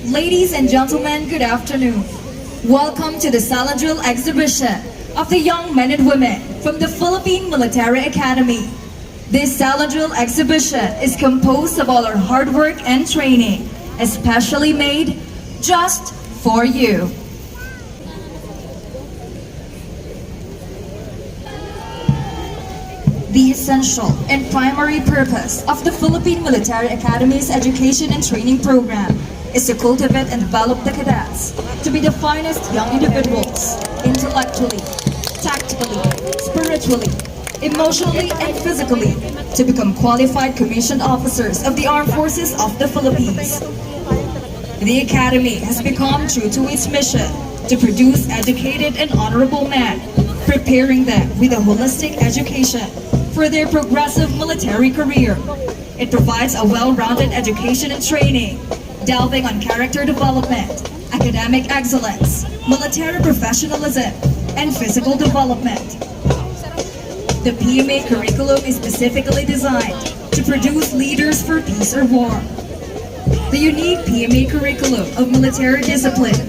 Ladies and gentlemen, good afternoon. Welcome to the Silent Drill exhibition of the young men and women from the Philippine Military Academy. This Silent Drill exhibition is composed of all our hard work and training, especially made just for you. The essential and primary purpose of the Philippine Military Academy's education and training program is to cultivate and develop the cadets to be the finest young individuals, intellectually, tactically, spiritually, emotionally, and physically, to become qualified commissioned officers of the Armed Forces of the Philippines. The Academy has become true to its mission to produce educated and honorable men, preparing them with a holistic education for their progressive military career. It provides a well-rounded education and training, delving on character development, academic excellence, military professionalism, and physical development. The PMA curriculum is specifically designed to produce leaders for peace or war. The unique PMA curriculum of military discipline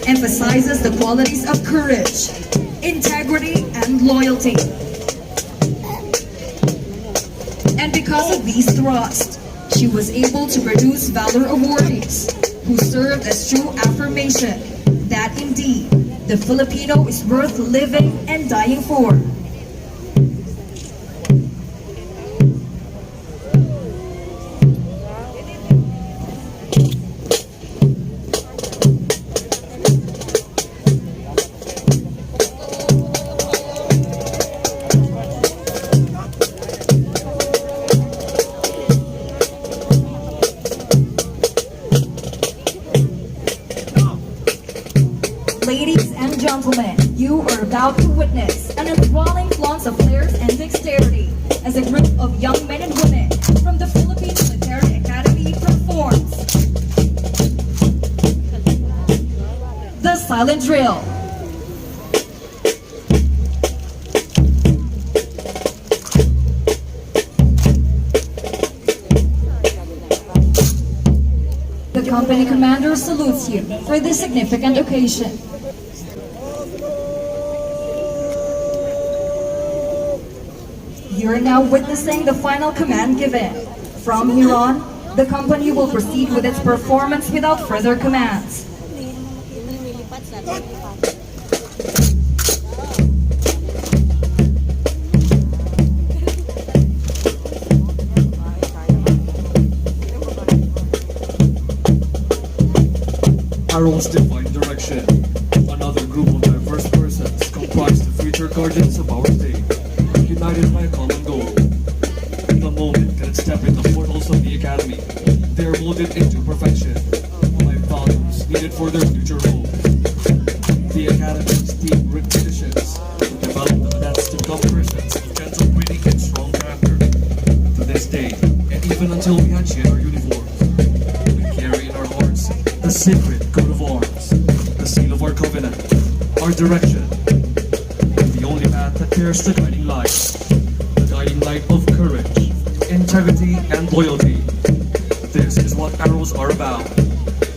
emphasizes the qualities of courage, integrity, and loyalty. And because of these thrusts, she was able to produce valor awardees who served as true affirmation that indeed the Filipino is worth living and dying for. Ladies and gentlemen, you are about to witness an enthralling flaunt of flares and dexterity as a group of young men and women from the Philippine Military Academy performs the Silent Drill. The company commander salutes you for this significant occasion. You're now witnessing the final command given. From here on, the company will proceed with its performance without further commands. Arrows define direction. Another group of diverse persons comprise the future guardians of our state, united by a common goal. The moment that step in the portals of the academy, they are molded into perfection, life values needed for their future role. The academy's deep written traditions to develop the cadets to become persons of gentle breeding and strong character. To this day, and even until we had shed our uniforms, we carry in our hearts the sacred coat of arms, the seal of our covenant, our direction, and the only path that bears the guiding light of courage, integrity, and loyalty. This is what arrows are about.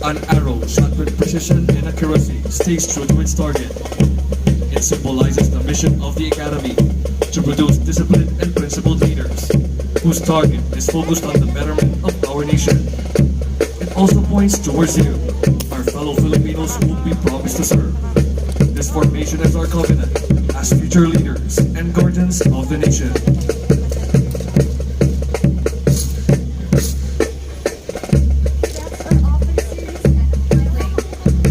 An arrow shot with precision and accuracy stays true to its target. It symbolizes the mission of the academy to produce disciplined and principled leaders whose target is focused on the betterment of our nation. It also points towards you, our fellow Filipinos whom we promise to serve. This formation is our covenant as future leaders and guardians of the nation.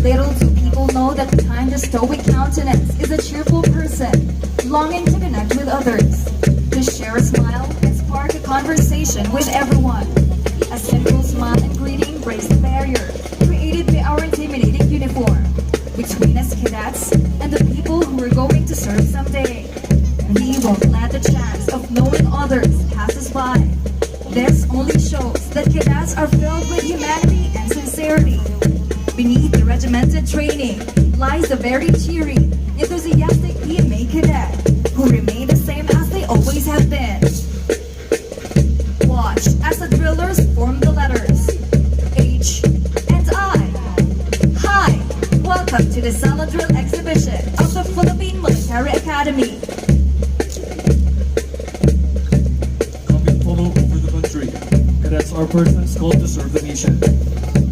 Little do people know that behind the stoic countenance is a cheerful person, longing to connect with others, to share a smile and spark a conversation with everyone. A simple smile and greeting breaks the barrier created by our intimidating uniform between us cadets and the people who are going to serve someday. We won't let the chance of knowing others pass us by. This only shows that cadets are filled with humanity and sincerity. Beneath the regimented training lies a very cheery, enthusiastic PMA cadet who remain the same as they always have been. Watch as the drillers form the letters H and I Welcome to the Sala Drill Exhibition of the Philippine Military Academy. Coming from all over the country, cadets are persons called to serve the nation.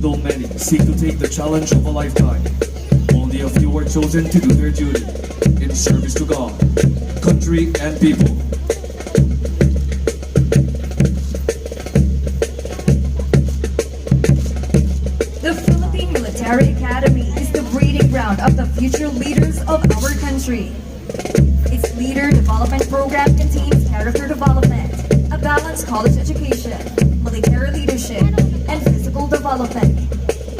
Though many seek to take the challenge of a lifetime, only a few are chosen to do their duty in service to God, country, and people. The Philippine Military Academy is the breeding ground of the future leaders of our country. Its leader development program contains character development, a balanced college education, military leadership, and physical development.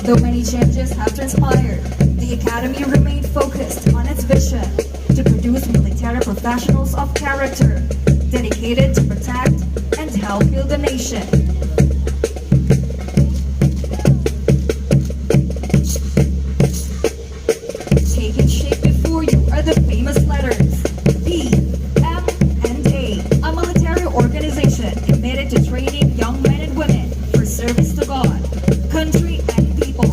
Though many changes have transpired, the Academy remained focused on its vision to produce military professionals of character, dedicated to protect and help build the nation. Taking shape before you are the famous letters P, M, and A, a military organization committed to training young men and women for service to God, country, and people.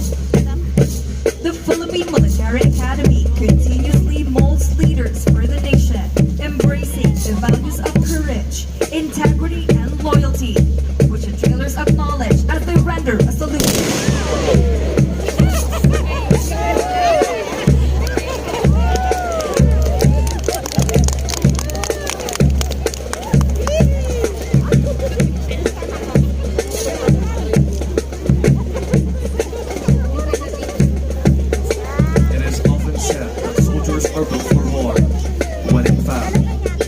The Philippine Military Academy continuously molds leaders for the nation, embracing the values of courage, integrity, and loyalty, which the drillers acknowledge as they render a salute. It is often said that soldiers are built for war, when in fact,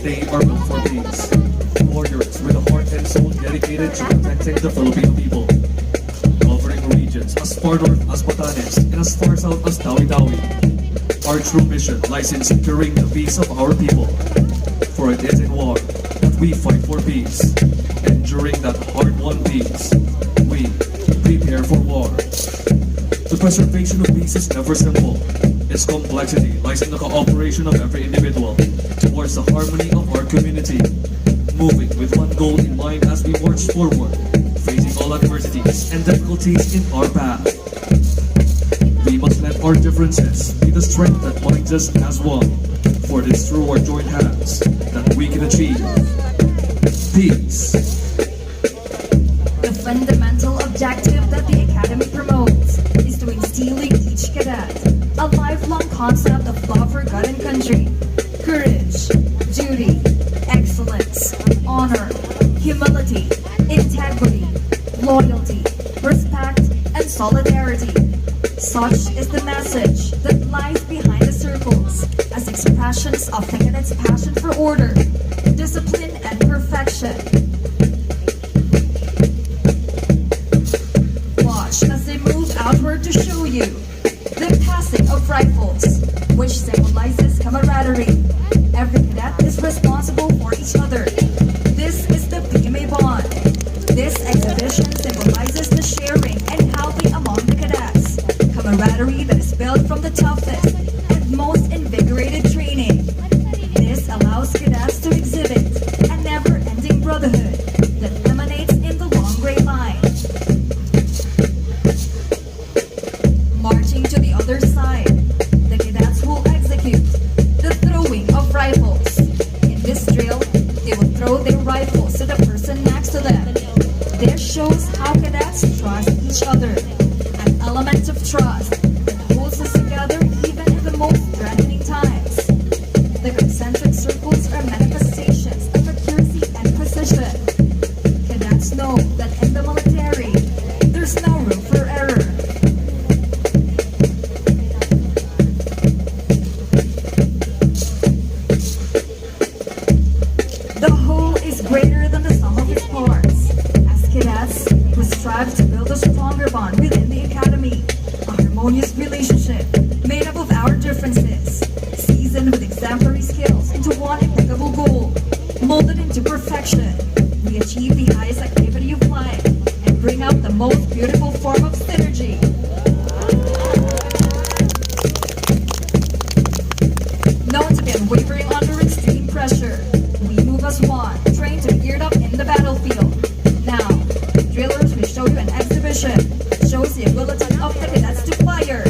they are built for peace. Warriors with a heart and soul dedicated to protecting the Filipino people. Covering regions as far north as Batanes and as far south as Tawi-Tawi. Our true mission lies in securing the peace of our people. For it is in war that we fight for peace. And during that hard-won peace, we prepare for war. The preservation of peace is never simple. Its complexity lies in the cooperation of every individual towards the harmony of our community, moving with one goal in mind as we march forward, facing all adversities and difficulties in our path. We must let our differences be the strength that binds us as one, for it is through our joint hands that we can achieve peace. The fundamental objective that the Academy promotes is to instill in each cadet a lifelong concept of love for God and country, courage, duty, excellence, honor, humility, integrity, loyalty, respect, and solidarity. Such is the message that lies behind the circles as expressions of the cadets' passion for order, discipline, and perfection. Watch as they move outward to show you the passing of rifles, which symbolizes camaraderie. Every cadet is responsible for each other. This is the PMA bond. This exhibition symbolizes the sharing and helping among the cadets. Camaraderie that is built from the toughest and most invigorated training. This allows cadets to exhibit a never-ending brotherhood that emanates in the long gray line. Marching to the other side, the cadets will execute the throwing of rifles. In this drill, they will throw their rifles to the person next to them. This shows how cadets trust each other, an element of trust that holds us together even in the most threatening times. The concentric circles are manifestations of accuracy and precision. Cadets know that in the military, there's no room for error. The whole is greater than the sum of its parts. As cadets, we strive to build a stronger bond within the Academy, a harmonious relationship made up of our differences, seasoned with exemplary skills into one impeccable goal, molded into perfection. We achieve the highest activity of life and bring out the most beautiful form of synergy. Known to be unwavering under extreme pressure, we move as one, trained to be geared up in the battlefield. Now, drillers will show you an exhibition that shows the ability of the cadets to fire.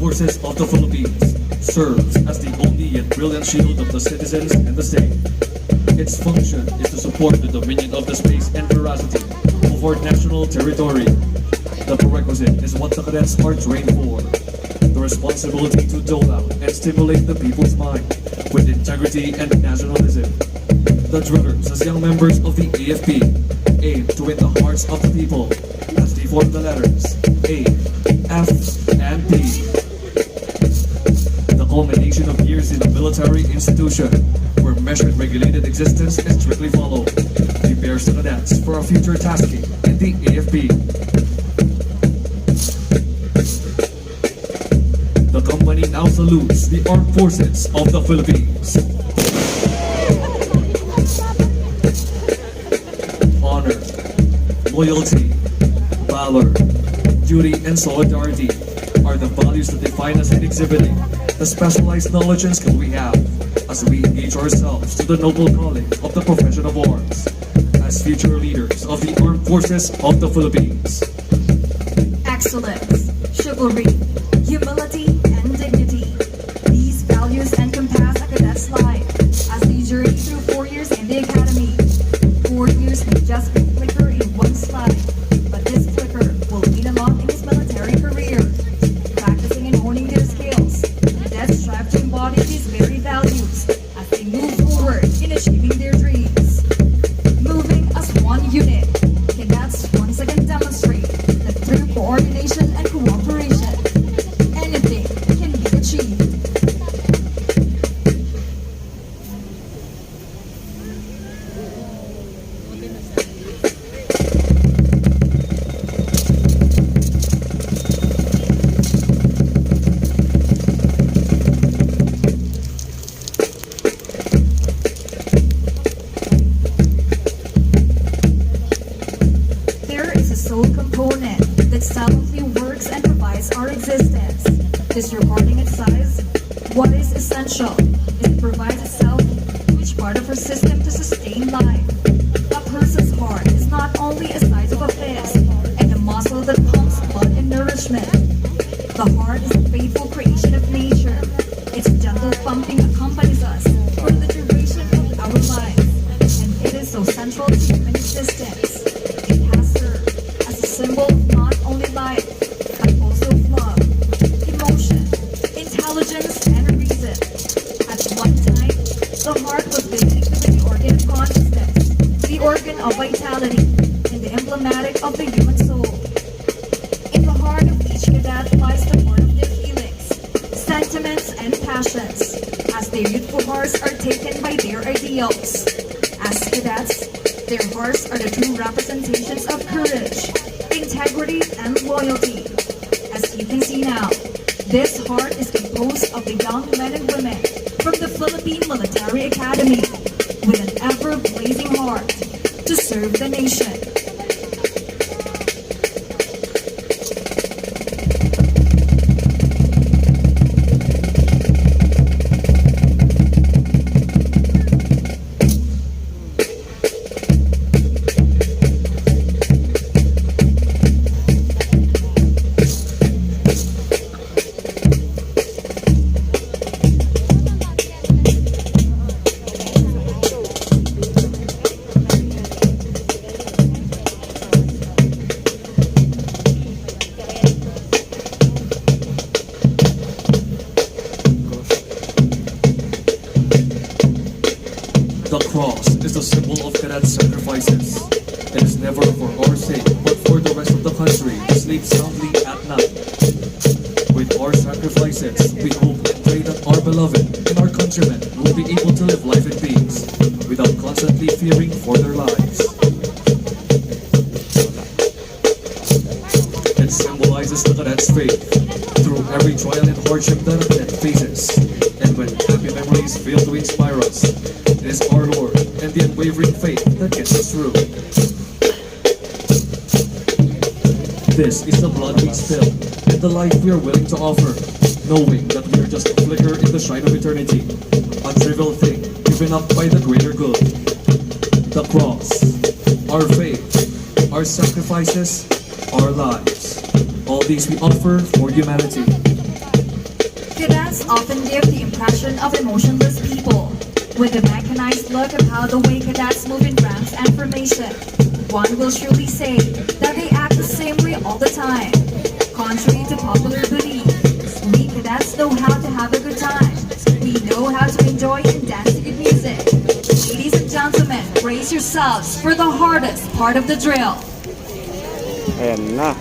Forces of the Philippines serves as the only yet brilliant shield of the citizens and the state. Its function is to support the dominion of the space and veracity of our national territory. The prerequisite is what the cadets are trained for: the responsibility to dole out and stimulate the people's mind with integrity and nationalism. The drillers, as young members of the AFP, aim to win the hearts of the people as they form the letters A, F, and P. The culmination of years in a military institution where measured regulated existence is strictly followed prepares the cadets for a future tasking in the AFP. The company now salutes the Armed Forces of the Philippines. Honor, loyalty, valor, duty, and solidarity are the values that define us in exhibiting the specialized knowledge and skill we have as we engage ourselves to the noble calling of the profession of arms as future leaders of the Armed Forces of the Philippines. Excellence, chivalry, humility, and dignity. These values encompass a cadet's life as they journey through 4 years in the academy. 4 years may just be a flicker in one's life, but this flicker will mean a lot in his military career. Practicing and honing their skills, cadets strive to embody these very values as they move forward in achieving their dreams. Moving as one unit, cadets once again demonstrate that through coordination and cooperation, anything can be achieved. There is a soul component that silently works and provides our existence. Disregarding its size, what is essential is it provides itself to each part of our system to sustain life. A person's heart is not only a size of a fist and a muscle that pumps blood and nourishment. The heart is a faithful creation of nature. Its gentle pumping accompanies us for the duration of our lives, and it is so central to human existence. It has served as a symbol of not only life, but also of love, emotion, intelligence, and reason. At one time, the heart was believed to be the organ of consciousness, the organ of vitality, and the emblematic of the human soul. In the heart of each cadet lies the heart of their feelings, sentiments, and passions, as their youthful hearts are taken by their ideals. As cadets, their hearts are the true representations of courage, integrity, and loyalty. As you can see now, this heart is composed of the young men and women from the Philippine Military Academy with an ever-blazing heart to serve the nation. The cross is the symbol of cadet sacrifices. It is never for our sake, but for the rest of the country to sleep soundly at night. With our sacrifices, we hope and pray that our beloved and our countrymen will be able to live life in peace, without constantly fearing for their lives. It symbolizes the cadet's faith through every trial and hardship that a cadet faces. And when happy memories fail to inspire us, it is our Lord and the unwavering faith that gets us through. This is the blood we spill and the life we are willing to offer, knowing that we are just a flicker in the shine of eternity, a trivial thing given up by the greater good. The cross, our faith, our sacrifices, our lives, all these we offer for humanity. cadets often give the impression of emotionless people, with a mechanized look of how the way cadets move in ranks and formation. One will surely say that they act the same way all the time. Contrary to popular belief, we cadets know how to have a good time. We know how to enjoy and dance to good music. Ladies and gentlemen, brace yourselves for the hardest part of the drill. Ayan na.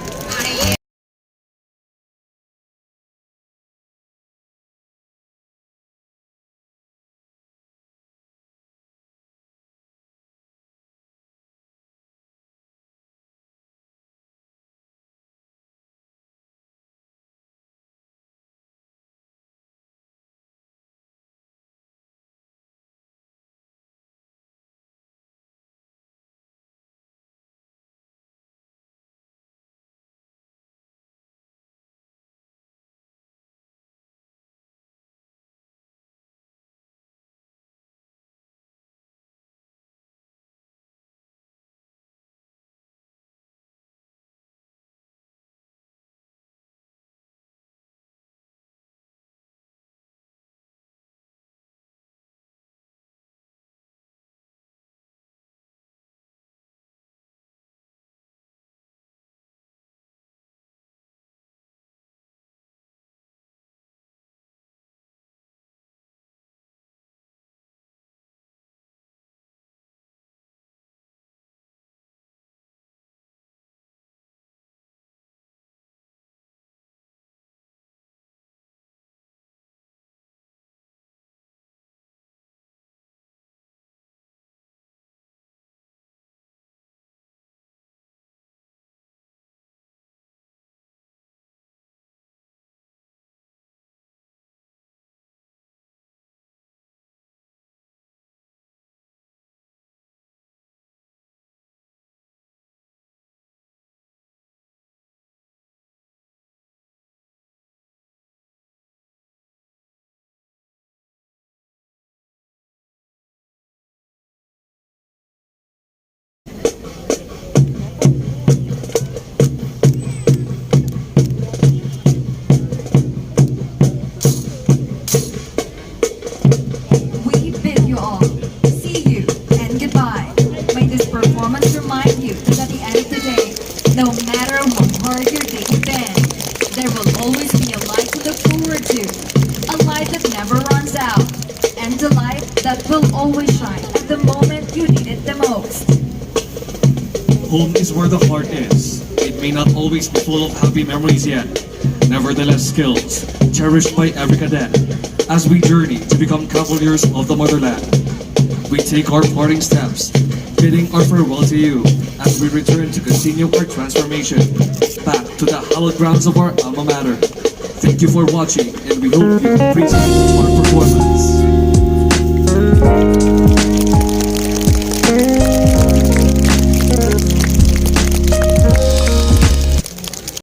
We bid you all, see you, and goodbye. May this performance remind you that at the end of the day, no matter how hard your day has been, there will always be a light to look forward to, a light that never runs out, and a light that will always shine at the moment you need it the most. Home is where the heart is. It may not always be full of happy memories yet. Nevertheless, skills cherished by every cadet as we journey to become cavaliers of the motherland. We take our parting steps, bidding our farewell to you as we return to continue our transformation back to the hallowed grounds of our alma mater. Thank you for watching, and we hope you appreciate our performance.